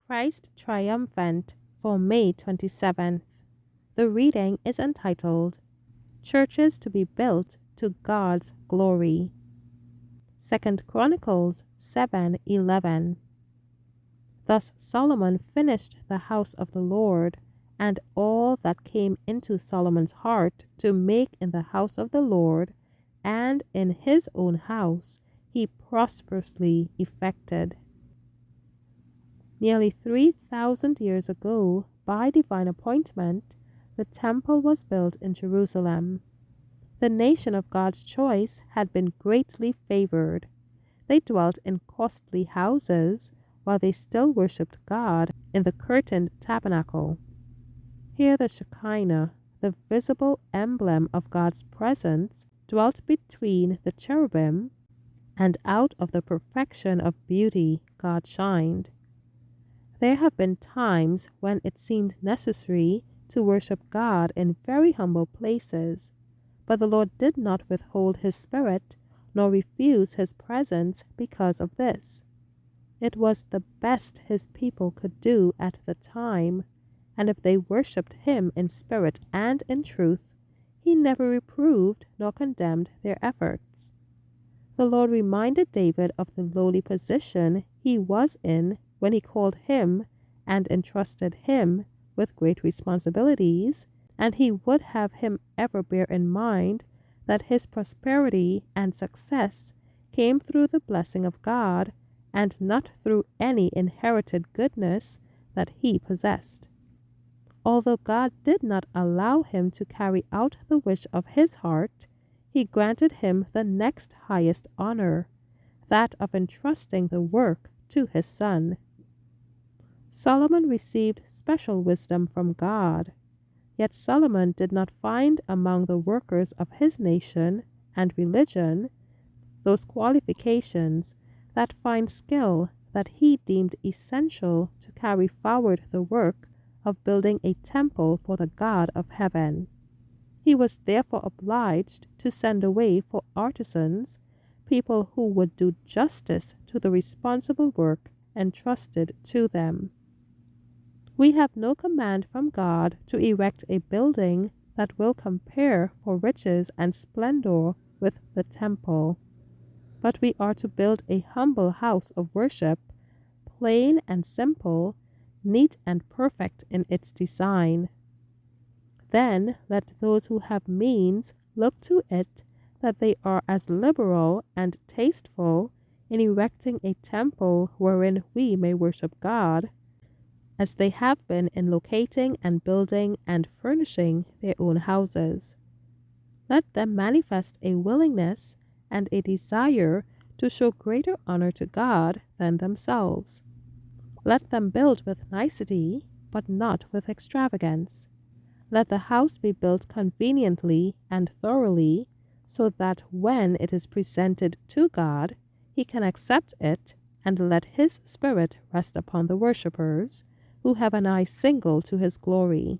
Christ Triumphant for May 27th. The reading is entitled, Churches to be Built to God's Glory. 2 Chronicles 7:11. Thus Solomon finished the house of the Lord, and all that came into Solomon's heart to make in the house of the Lord, and in his own house, he prosperously effected. Nearly 3,000 years ago, by divine appointment, the temple was built in Jerusalem. The nation of God's choice had been greatly favored. They dwelt in costly houses, while they still worshipped God in the curtained tabernacle. Here the Shekinah, the visible emblem of God's presence, dwelt between the cherubim, and out of the perfection of beauty God shined. There have been times when it seemed necessary to worship God in very humble places, but the Lord did not withhold his Spirit nor refuse his presence because of this. It was the best his people could do at the time, and if they worshipped him in spirit and in truth, he never reproved nor condemned their efforts. The Lord reminded David of the lowly position he was in when he called him and entrusted him with great responsibilities, and he would have him ever bear in mind that his prosperity and success came through the blessing of God and not through any inherited goodness that he possessed. Although God did not allow him to carry out the wish of his heart, he granted him the next highest honor, that of entrusting the work to his son. Solomon received special wisdom from God, yet Solomon did not find among the workers of his nation and religion those qualifications, that fine skill that he deemed essential to carry forward the work of building a temple for the God of heaven. He was therefore obliged to send away for artisans, people who would do justice to the responsible work entrusted to them. We have no command from God to erect a building that will compare for riches and splendor with the temple, but we are to build a humble house of worship, plain and simple, neat and perfect in its design. Then let those who have means look to it that they are as liberal and tasteful in erecting a temple wherein we may worship God, as they have been in locating and building and furnishing their own houses. Let them manifest a willingness and a desire to show greater honor to God than themselves. Let them build with nicety, but not with extravagance. Let the house be built conveniently and thoroughly, so that when it is presented to God, he can accept it, and let his Spirit rest upon the worshippers, who have an eye single to his glory.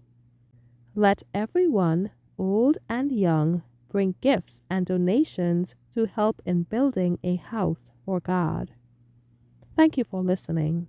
Let everyone, old and young, bring gifts and donations to help in building a house for God. Thank you for listening.